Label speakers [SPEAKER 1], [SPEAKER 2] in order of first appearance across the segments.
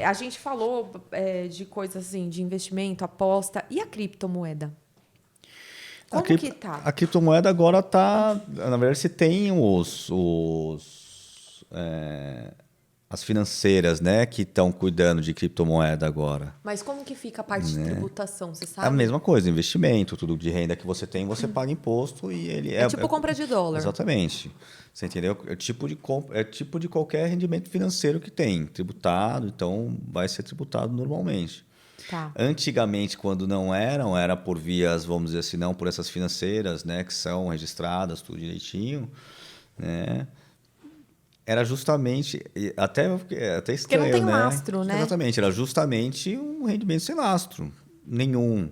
[SPEAKER 1] A gente falou de coisas assim, de investimento, aposta. E a criptomoeda? Como que tá?
[SPEAKER 2] A criptomoeda agora está... Na verdade, você tem as financeiras, né, que estão cuidando de criptomoeda agora.
[SPEAKER 1] Mas como que fica a parte de tributação, você
[SPEAKER 2] A
[SPEAKER 1] sabe?
[SPEAKER 2] mesma coisa, investimento, tudo de renda que você tem, você paga imposto e ele
[SPEAKER 1] É tipo compra de dólar.
[SPEAKER 2] Exatamente. Você entendeu? É tipo de qualquer rendimento financeiro que tem, tributado, então vai ser tributado normalmente.
[SPEAKER 1] Tá.
[SPEAKER 2] Antigamente, quando não eram, era por vias, vamos dizer assim, não por essas financeiras, né, que são registradas, tudo direitinho, né? Era justamente, até estranho,
[SPEAKER 1] Porque não tem
[SPEAKER 2] né?
[SPEAKER 1] lastro, né?
[SPEAKER 2] Exatamente, era justamente um rendimento sem lastro, nenhum.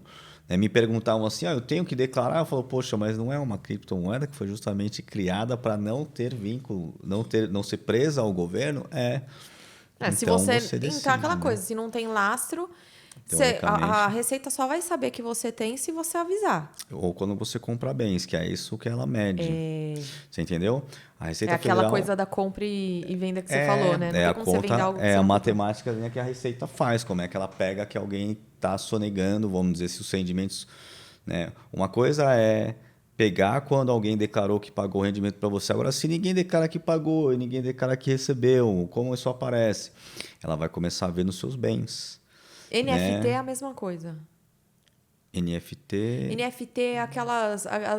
[SPEAKER 2] Me perguntavam assim, eu tenho que declarar? Eu falo, poxa, mas não é uma criptomoeda que foi justamente criada para não ter vínculo, não ser presa ao governo?
[SPEAKER 1] Se
[SPEAKER 2] Então
[SPEAKER 1] você.
[SPEAKER 2] você
[SPEAKER 1] Então,
[SPEAKER 2] decide,
[SPEAKER 1] aquela
[SPEAKER 2] né?
[SPEAKER 1] coisa, se não tem lastro, a
[SPEAKER 2] Teoricamente.
[SPEAKER 1] Receita só vai saber que você tem se você avisar.
[SPEAKER 2] Ou quando você compra bens, que é isso que ela mede. Você entendeu? A
[SPEAKER 1] É
[SPEAKER 2] Receita
[SPEAKER 1] aquela
[SPEAKER 2] Federal
[SPEAKER 1] coisa da compra e venda que você falou, né? Não tem
[SPEAKER 2] a
[SPEAKER 1] como você vender
[SPEAKER 2] conta,
[SPEAKER 1] algo que você
[SPEAKER 2] a
[SPEAKER 1] não comprou.
[SPEAKER 2] matemática que a Receita faz, como é que ela pega que alguém está sonegando, vamos dizer, se os rendimentos... Né? Uma coisa é pegar quando alguém declarou que pagou o rendimento para você. Agora, se ninguém declara que pagou e ninguém declara que recebeu, como isso aparece? Ela vai começar a ver nos seus bens.
[SPEAKER 1] NFT é
[SPEAKER 2] Né?
[SPEAKER 1] a mesma coisa.
[SPEAKER 2] NFT...
[SPEAKER 1] NFT é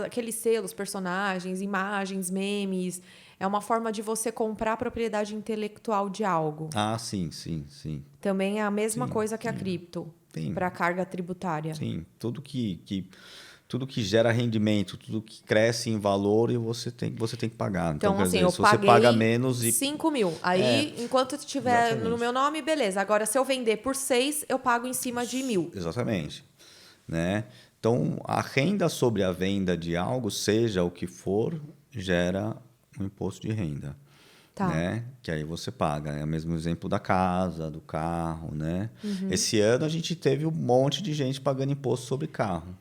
[SPEAKER 1] aqueles selos, personagens, imagens, memes. É uma forma de você comprar a propriedade intelectual de algo.
[SPEAKER 2] Ah, sim, sim, sim.
[SPEAKER 1] Também é a mesma
[SPEAKER 2] Sim,
[SPEAKER 1] coisa que a
[SPEAKER 2] sim.
[SPEAKER 1] cripto,
[SPEAKER 2] Sim.
[SPEAKER 1] para a carga tributária.
[SPEAKER 2] Sim, tudo que gera rendimento, tudo que cresce em valor e você tem que pagar. Então,
[SPEAKER 1] Então,
[SPEAKER 2] quer
[SPEAKER 1] assim,
[SPEAKER 2] dizer,
[SPEAKER 1] eu
[SPEAKER 2] se você paga
[SPEAKER 1] paguei
[SPEAKER 2] menos
[SPEAKER 1] 5 mil. Aí, enquanto estiver no
[SPEAKER 2] exatamente.
[SPEAKER 1] meu nome, beleza. Agora, se eu vender por 6, eu pago em cima de 1.000.
[SPEAKER 2] Exatamente, né? Então, a renda sobre a venda de algo, seja o que for, gera um imposto de renda,
[SPEAKER 1] Tá.
[SPEAKER 2] né? Que aí você paga. É o mesmo exemplo da casa, do carro, né? Esse ano a gente teve um monte de gente pagando imposto sobre carro.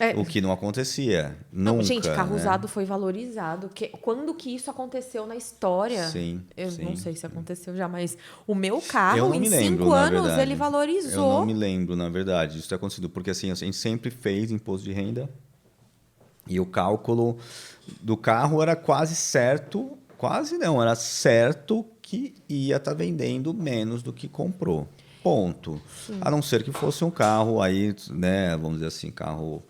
[SPEAKER 1] É,
[SPEAKER 2] O que não acontecia
[SPEAKER 1] não, gente,
[SPEAKER 2] nunca,
[SPEAKER 1] carro
[SPEAKER 2] né?
[SPEAKER 1] usado foi valorizado. Quando que isso aconteceu na história?
[SPEAKER 2] Sim,
[SPEAKER 1] Eu não
[SPEAKER 2] sim.
[SPEAKER 1] sei se aconteceu já, mas o meu
[SPEAKER 2] Eu
[SPEAKER 1] carro,
[SPEAKER 2] não
[SPEAKER 1] em
[SPEAKER 2] me lembro,
[SPEAKER 1] 5
[SPEAKER 2] na
[SPEAKER 1] anos, ele
[SPEAKER 2] verdade. Eu não me
[SPEAKER 1] valorizou.
[SPEAKER 2] lembro, na verdade, isso ter acontecido. Porque assim, a gente sempre fez imposto de renda e o cálculo do carro era quase certo, quase não, era certo que ia estar vendendo menos do que comprou. Ponto. A
[SPEAKER 1] Sim.
[SPEAKER 2] não ser que fosse um carro aí, né, vamos dizer assim, carro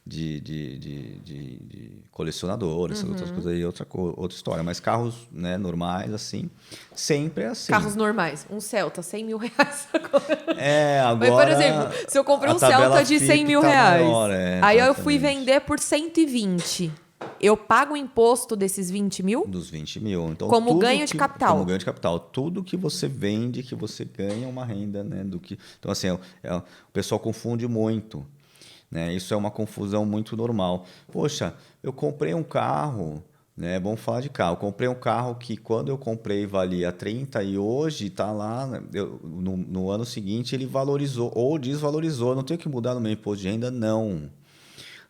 [SPEAKER 2] de colecionador, essas outras coisas aí, outra história. Mas carros, né, normais, assim, sempre é assim.
[SPEAKER 1] Carros normais. Um Celta, 100 mil reais agora. Mas, por exemplo,
[SPEAKER 2] Agora
[SPEAKER 1] se eu comprei
[SPEAKER 2] a
[SPEAKER 1] um
[SPEAKER 2] tabela
[SPEAKER 1] Celta de 100
[SPEAKER 2] FIP
[SPEAKER 1] mil
[SPEAKER 2] tá
[SPEAKER 1] reais,
[SPEAKER 2] maior,
[SPEAKER 1] aí eu fui
[SPEAKER 2] exatamente.
[SPEAKER 1] vender por 120, eu pago o imposto desses 20 mil
[SPEAKER 2] Dos 20 mil. Então,
[SPEAKER 1] como ganho de
[SPEAKER 2] como
[SPEAKER 1] capital.
[SPEAKER 2] ganho de capital, tudo que você vende, que você ganha uma renda, né? Então, assim, o pessoal confunde muito. Né? Isso é uma confusão muito normal. Poxa, eu comprei um carro, né? Vamos falar de carro. Eu comprei um carro que quando eu comprei valia 30 e hoje está lá, né? No ano seguinte ele valorizou ou desvalorizou. Não tenho que mudar no meu imposto de renda, não.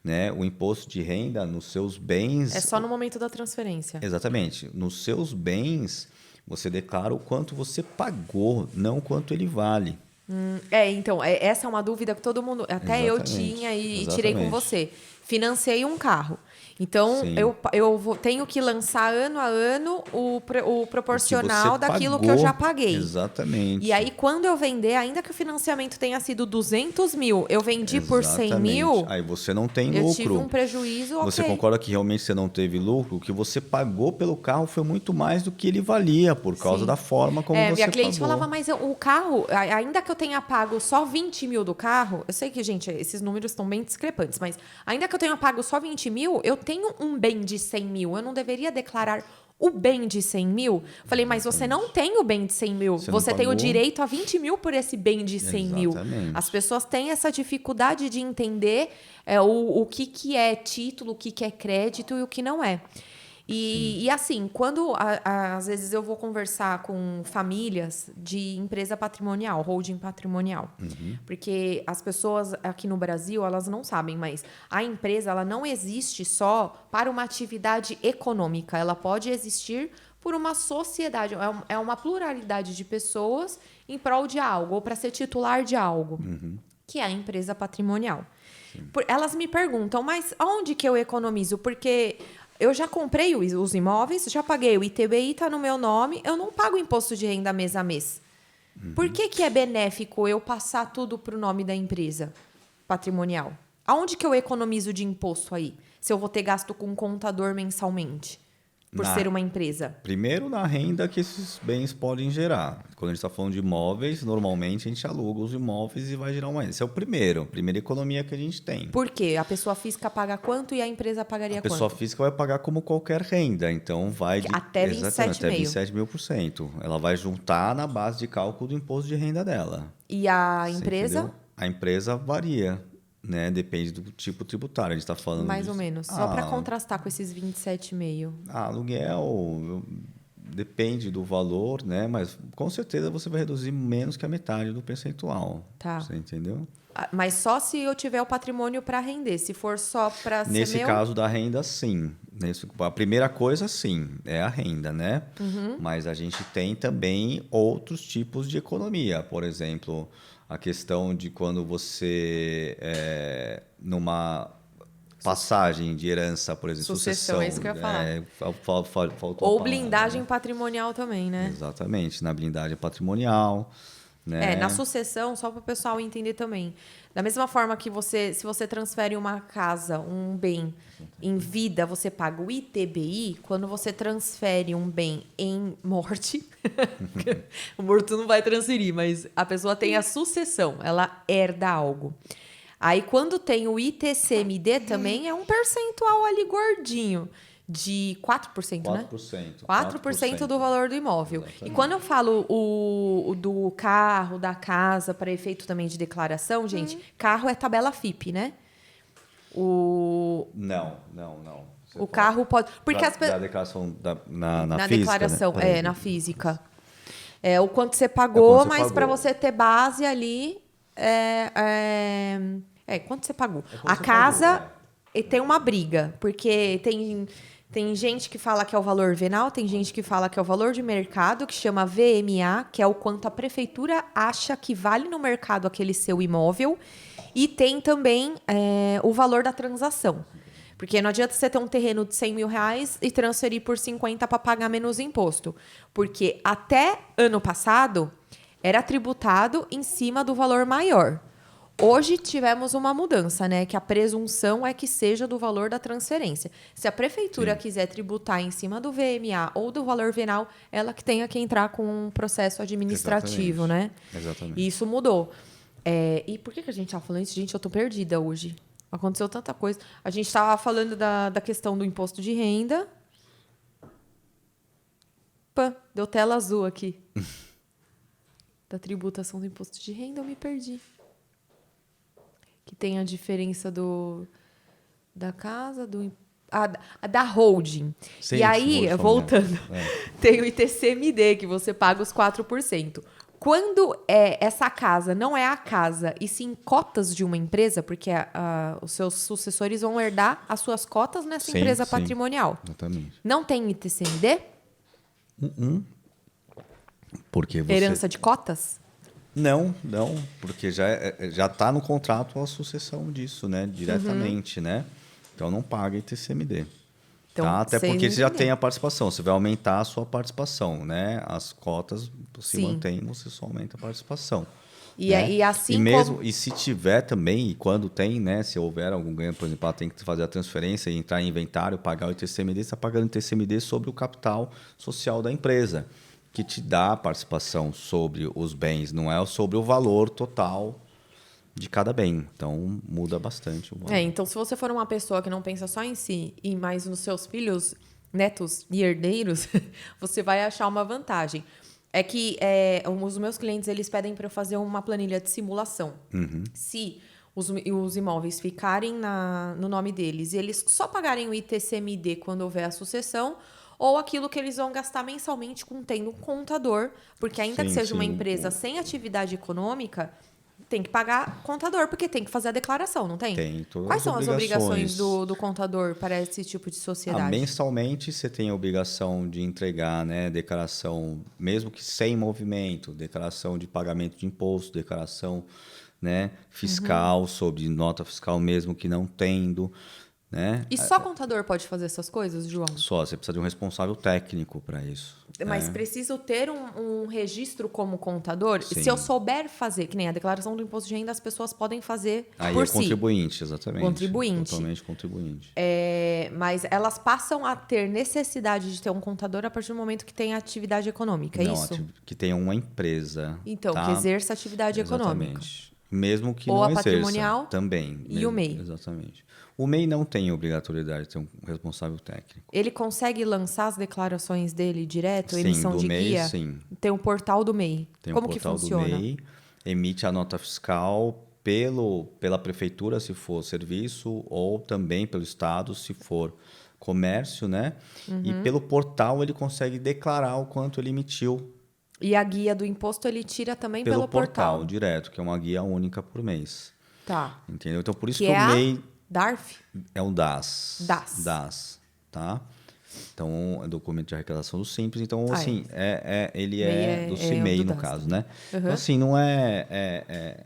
[SPEAKER 2] Né? O imposto de renda nos seus
[SPEAKER 1] É
[SPEAKER 2] bens,
[SPEAKER 1] só no momento da transferência.
[SPEAKER 2] exatamente, nos seus bens você declara o quanto você pagou, não o quanto ele vale.
[SPEAKER 1] Então, essa é uma dúvida que todo mundo, até eu tinha
[SPEAKER 2] Exatamente,
[SPEAKER 1] e tirei com
[SPEAKER 2] exatamente.
[SPEAKER 1] você. Financei um carro. Então,
[SPEAKER 2] Sim.
[SPEAKER 1] tenho que lançar ano a ano o
[SPEAKER 2] O que você
[SPEAKER 1] proporcional daquilo que eu já
[SPEAKER 2] pagou,
[SPEAKER 1] paguei. E
[SPEAKER 2] exatamente.
[SPEAKER 1] aí, quando eu vender, ainda que o financiamento tenha sido 200 mil, eu vendi por 100
[SPEAKER 2] Exatamente.
[SPEAKER 1] mil,
[SPEAKER 2] Aí você não tem
[SPEAKER 1] eu tive um
[SPEAKER 2] lucro.
[SPEAKER 1] prejuízo,
[SPEAKER 2] Você
[SPEAKER 1] ok.
[SPEAKER 2] concorda que realmente você não teve lucro? O que você pagou pelo carro foi muito mais do que ele valia, por causa
[SPEAKER 1] Sim.
[SPEAKER 2] da forma como
[SPEAKER 1] Minha
[SPEAKER 2] você
[SPEAKER 1] cliente falava,
[SPEAKER 2] pagou.
[SPEAKER 1] mas o carro, ainda que eu tenha pago só 20 mil do carro, eu sei que, gente, esses números estão bem discrepantes, mas ainda que eu tenha pago só 20 mil, eu tenho um bem de 100 mil. Eu não deveria declarar o bem de 100 mil? Falei, mas você não tem o bem de 100 mil.
[SPEAKER 2] Você não
[SPEAKER 1] Você tem o
[SPEAKER 2] pagou?
[SPEAKER 1] direito a 20 mil por esse bem de 100 mil. As
[SPEAKER 2] Exatamente.
[SPEAKER 1] pessoas têm essa dificuldade de entender o que é título, o que é crédito e o que não é. E assim, quando às vezes eu vou conversar com famílias de empresa patrimonial, holding patrimonial, porque as pessoas aqui no Brasil, elas não sabem, mas a empresa ela não existe só para uma atividade econômica, ela pode existir por uma sociedade, é uma pluralidade de pessoas em prol de algo, ou para ser titular de algo, que é a empresa patrimonial. Elas me perguntam, mas onde que eu economizo? Porque eu já comprei os imóveis, já paguei o ITBI, está no meu nome, eu não pago imposto de renda mês a mês. Por que é benéfico eu passar tudo para o nome da empresa patrimonial? Aonde que eu economizo de imposto aí? Se eu vou ter gasto com um contador mensalmente, por ser uma empresa?
[SPEAKER 2] Primeiro, na renda que esses bens podem gerar. Quando a gente está falando de imóveis, normalmente a gente aluga os imóveis e vai gerar uma renda. Esse é a primeira economia que a gente tem.
[SPEAKER 1] Por quê? A pessoa física paga quanto e a empresa pagaria
[SPEAKER 2] A pessoa
[SPEAKER 1] quanto?
[SPEAKER 2] física vai pagar como qualquer renda, então vai de
[SPEAKER 1] Até
[SPEAKER 2] 27 mil por cento. Ela vai juntar na base de cálculo do imposto de renda dela.
[SPEAKER 1] E a
[SPEAKER 2] Você
[SPEAKER 1] empresa?
[SPEAKER 2] entendeu? A empresa varia, né? Depende do tipo tributário. A gente está falando
[SPEAKER 1] Mais ou menos. Só para
[SPEAKER 2] Ah,
[SPEAKER 1] contrastar com esses 27,5.
[SPEAKER 2] aluguel depende do valor, né? Mas com certeza você vai reduzir menos que a metade do percentual.
[SPEAKER 1] Tá.
[SPEAKER 2] Você entendeu?
[SPEAKER 1] Mas só se eu tiver o patrimônio para render. Se for só para ser
[SPEAKER 2] Nesse
[SPEAKER 1] meu...
[SPEAKER 2] caso da renda, sim. A primeira coisa, sim, é a renda, né? Mas a gente tem também outros tipos de economia. Por exemplo, a questão de quando você, numa passagem de herança, por exemplo,
[SPEAKER 1] Sucessão, é isso que eu ia falar.
[SPEAKER 2] Faltou a
[SPEAKER 1] Ou
[SPEAKER 2] palavra,
[SPEAKER 1] blindagem
[SPEAKER 2] né?
[SPEAKER 1] patrimonial também, né?
[SPEAKER 2] Exatamente, na blindagem patrimonial, né?
[SPEAKER 1] Na sucessão, só para o pessoal entender também. Da mesma forma que se você transfere uma casa, um bem em vida, você paga o ITBI. Quando você transfere um bem em morte, o morto não vai transferir, mas a pessoa tem a sucessão, ela herda algo. Aí, quando tem o ITCMD também, é um percentual ali gordinho, de 4%, né?
[SPEAKER 2] 4%.
[SPEAKER 1] 4% do valor do imóvel.
[SPEAKER 2] Exatamente.
[SPEAKER 1] E quando eu falo o do carro, da casa, para efeito também de declaração, gente, carro é tabela FIP, né?
[SPEAKER 2] Não. Você
[SPEAKER 1] O
[SPEAKER 2] fala
[SPEAKER 1] carro pode... Porque
[SPEAKER 2] da declaração na física,
[SPEAKER 1] declaração,
[SPEAKER 2] né?
[SPEAKER 1] na física. É o quanto você pagou,
[SPEAKER 2] você
[SPEAKER 1] mas para
[SPEAKER 2] pagou.
[SPEAKER 1] você ter base ali... quanto você pagou.
[SPEAKER 2] quanto
[SPEAKER 1] A
[SPEAKER 2] você
[SPEAKER 1] casa
[SPEAKER 2] pagou,
[SPEAKER 1] e tem uma briga, porque tem gente que fala que é o valor venal, tem gente que fala que é o valor de mercado, que chama VMA, que é o quanto a prefeitura acha que vale no mercado aquele seu imóvel, e tem também o valor da transação. Porque não adianta você ter um terreno de 100 mil reais e transferir por 50 para pagar menos imposto. Porque até ano passado era tributado em cima do valor maior. Hoje tivemos uma mudança, né? Que a presunção é que seja do valor da transferência. Se a prefeitura quiser tributar em cima do VMA ou do valor venal, ela que tenha que entrar com um processo administrativo,
[SPEAKER 2] Exatamente.
[SPEAKER 1] né?
[SPEAKER 2] Exatamente.
[SPEAKER 1] E isso mudou. E por que a gente estava falando isso? Gente, eu tô perdida hoje. Aconteceu tanta coisa. A gente estava falando da questão do imposto de renda. Pã, deu tela azul aqui. Da tributação do imposto de renda, eu me perdi. Que tem a diferença da casa, da holding.
[SPEAKER 2] Sim,
[SPEAKER 1] e aí,
[SPEAKER 2] holding
[SPEAKER 1] voltando, tem o ITCMD, que você paga os 4%. Quando essa casa não é a casa, e sim cotas de uma empresa, porque os seus sucessores vão herdar as suas cotas nessa empresa patrimonial.
[SPEAKER 2] Exatamente.
[SPEAKER 1] Não tem ITCMD?
[SPEAKER 2] Porque você...
[SPEAKER 1] Herança de cotas?
[SPEAKER 2] Não, porque já está no contrato a sucessão disso, né? Diretamente, né? Então não paga ITCMD.
[SPEAKER 1] Então,
[SPEAKER 2] tá? Até
[SPEAKER 1] vocês
[SPEAKER 2] porque você já
[SPEAKER 1] entenderam.
[SPEAKER 2] tem a participação, você vai aumentar a sua participação, né? As cotas se
[SPEAKER 1] Sim.
[SPEAKER 2] mantêm, você só aumenta a participação.
[SPEAKER 1] E,
[SPEAKER 2] né?
[SPEAKER 1] e assim
[SPEAKER 2] e mesmo
[SPEAKER 1] como...
[SPEAKER 2] e se tiver também, e quando tem, né? Se houver algum ganho, por exemplo, ela tem que fazer a transferência e entrar em inventário, pagar o ITCMD, você está pagando o ITCMD sobre o capital social da empresa, que te dá a participação sobre os bens, não é sobre o valor total de cada bem. Então, muda bastante o valor.
[SPEAKER 1] Então, se você for uma pessoa que não pensa só em si e mais nos seus filhos, netos e herdeiros, você vai achar uma vantagem. É que os meus clientes, eles pedem para eu fazer uma planilha de simulação. Se os imóveis ficarem no nome deles e eles só pagarem o ITCMD quando houver a sucessão, ou aquilo que eles vão gastar mensalmente tendo um contador, porque ainda que seja uma empresa sem atividade econômica, tem que pagar contador, porque tem que fazer a declaração, não tem?
[SPEAKER 2] Tem todas
[SPEAKER 1] Quais são as obrigações
[SPEAKER 2] obrigações.
[SPEAKER 1] do contador para esse tipo de sociedade?
[SPEAKER 2] Mensalmente você tem a obrigação de entregar, né, declaração, mesmo que sem movimento, declaração de pagamento de imposto, declaração, né, fiscal, sobre nota fiscal mesmo que não tendo, né?
[SPEAKER 1] E só contador pode fazer essas coisas, João?
[SPEAKER 2] Só, você precisa de um responsável técnico para isso.
[SPEAKER 1] Mas preciso ter um registro como contador?
[SPEAKER 2] Sim.
[SPEAKER 1] Se eu souber fazer, que nem a declaração do imposto de renda, as pessoas podem fazer
[SPEAKER 2] Aí
[SPEAKER 1] por
[SPEAKER 2] é
[SPEAKER 1] si.
[SPEAKER 2] contribuinte, exatamente.
[SPEAKER 1] Contribuinte.
[SPEAKER 2] Totalmente contribuinte.
[SPEAKER 1] Mas elas passam a ter necessidade de ter um contador a partir do momento que tem atividade econômica, é
[SPEAKER 2] Não,
[SPEAKER 1] isso?
[SPEAKER 2] que tenha uma empresa.
[SPEAKER 1] Então,
[SPEAKER 2] tá?
[SPEAKER 1] que exerça atividade econômica.
[SPEAKER 2] Exatamente. Mesmo que
[SPEAKER 1] Ou
[SPEAKER 2] não
[SPEAKER 1] a
[SPEAKER 2] exerça.
[SPEAKER 1] patrimonial
[SPEAKER 2] Também.
[SPEAKER 1] e o MEI.
[SPEAKER 2] Exatamente. O MEI não tem obrigatoriedade de ter um responsável técnico.
[SPEAKER 1] Ele consegue lançar as declarações dele direto,
[SPEAKER 2] Sim,
[SPEAKER 1] emissão
[SPEAKER 2] do
[SPEAKER 1] de
[SPEAKER 2] MEI,
[SPEAKER 1] guia?
[SPEAKER 2] sim.
[SPEAKER 1] Tem o portal do MEI.
[SPEAKER 2] Tem
[SPEAKER 1] Como
[SPEAKER 2] o
[SPEAKER 1] que
[SPEAKER 2] portal
[SPEAKER 1] funciona?
[SPEAKER 2] do MEI, emite a nota fiscal pela prefeitura, se for serviço, ou também pelo Estado, se for comércio, né? E pelo portal ele consegue declarar o quanto ele emitiu
[SPEAKER 1] E a guia do imposto ele tira também
[SPEAKER 2] pelo
[SPEAKER 1] pelo portal.
[SPEAKER 2] direto, que é uma guia única por mês.
[SPEAKER 1] Tá.
[SPEAKER 2] Entendeu? Então, por isso
[SPEAKER 1] Que
[SPEAKER 2] que
[SPEAKER 1] é
[SPEAKER 2] o MEI
[SPEAKER 1] a DARF?
[SPEAKER 2] é um DAS.
[SPEAKER 1] DAS.
[SPEAKER 2] DAS, tá? Então, é documento de arrecadação do Simples. Então,
[SPEAKER 1] Ah,
[SPEAKER 2] assim, ele
[SPEAKER 1] MEI
[SPEAKER 2] é do
[SPEAKER 1] é
[SPEAKER 2] CIMEI,
[SPEAKER 1] do
[SPEAKER 2] no
[SPEAKER 1] DAS
[SPEAKER 2] caso,
[SPEAKER 1] também.
[SPEAKER 2] né? Então, assim, não é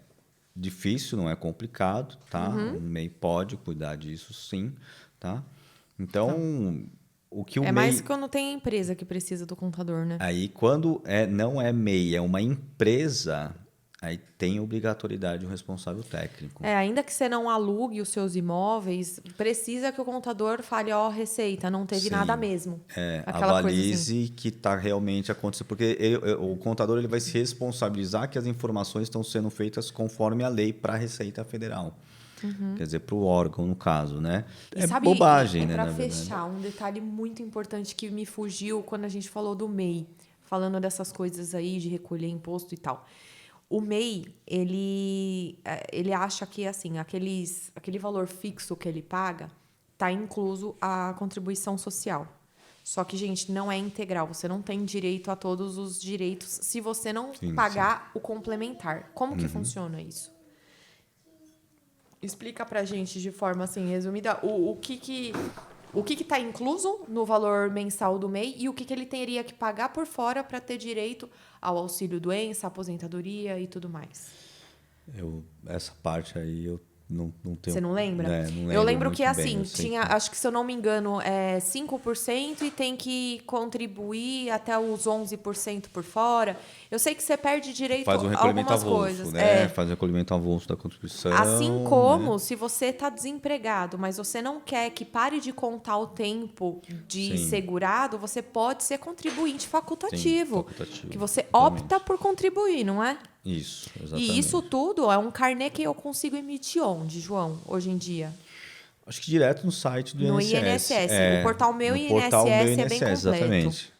[SPEAKER 2] difícil, não é complicado, tá? O MEI pode cuidar disso, sim, tá? Então, o que o
[SPEAKER 1] É
[SPEAKER 2] MEI...
[SPEAKER 1] mais quando tem empresa que precisa do contador, né?
[SPEAKER 2] Aí, quando não é MEI, é uma empresa, aí tem obrigatoriedade de um responsável técnico.
[SPEAKER 1] Ainda que você não alugue os seus imóveis, precisa que o contador fale, ó, receita, não teve
[SPEAKER 2] Sim.
[SPEAKER 1] nada mesmo.
[SPEAKER 2] Avalize que está realmente acontecendo. Porque o contador ele vai se responsabilizar que as informações estão sendo feitas conforme a lei para a Receita Federal. Quer dizer, para o órgão, no caso, né?
[SPEAKER 1] E
[SPEAKER 2] É
[SPEAKER 1] sabe,
[SPEAKER 2] bobagem, né?
[SPEAKER 1] Para
[SPEAKER 2] na verdade.
[SPEAKER 1] fechar, um detalhe muito importante que me fugiu quando a gente falou do MEI, falando dessas coisas aí de recolher imposto e tal. O MEI, ele acha que assim, aquele valor fixo que ele paga está incluso a contribuição social. Só que, gente, não é integral. Você não tem direito a todos os direitos se você não pagar o complementar. Como que funciona isso? Explica pra gente de forma assim resumida o que está incluso no valor mensal do MEI e o que ele teria que pagar por fora para ter direito ao auxílio-doença, aposentadoria e tudo mais.
[SPEAKER 2] Essa parte aí eu não tenho...
[SPEAKER 1] Você não lembra?
[SPEAKER 2] Não lembro
[SPEAKER 1] eu lembro
[SPEAKER 2] muito
[SPEAKER 1] que
[SPEAKER 2] bem,
[SPEAKER 1] assim,
[SPEAKER 2] eu sei
[SPEAKER 1] tinha,
[SPEAKER 2] que-
[SPEAKER 1] acho que se eu não me engano, 5% e tem que contribuir até os 11% por fora. Eu sei que você perde direito
[SPEAKER 2] Faz um
[SPEAKER 1] a
[SPEAKER 2] recolhimento
[SPEAKER 1] algumas
[SPEAKER 2] avulso,
[SPEAKER 1] coisas.
[SPEAKER 2] né? Faz um recolhimento avulso da contribuição.
[SPEAKER 1] Assim como,
[SPEAKER 2] né?
[SPEAKER 1] se você está desempregado, mas você não quer que pare de contar o tempo de
[SPEAKER 2] Sim.
[SPEAKER 1] segurado, você pode ser contribuinte facultativo.
[SPEAKER 2] Sim, facultativo,
[SPEAKER 1] Que você
[SPEAKER 2] exatamente.
[SPEAKER 1] opta por contribuir, não é?
[SPEAKER 2] Isso, exatamente.
[SPEAKER 1] E isso tudo é um carnê que eu consigo emitir onde, João, hoje em dia?
[SPEAKER 2] Acho que direto no site do
[SPEAKER 1] No
[SPEAKER 2] INSS.
[SPEAKER 1] INSS. O portal Meu
[SPEAKER 2] no
[SPEAKER 1] INSS
[SPEAKER 2] portal Meu
[SPEAKER 1] é bem
[SPEAKER 2] INSS,
[SPEAKER 1] completo.
[SPEAKER 2] exatamente.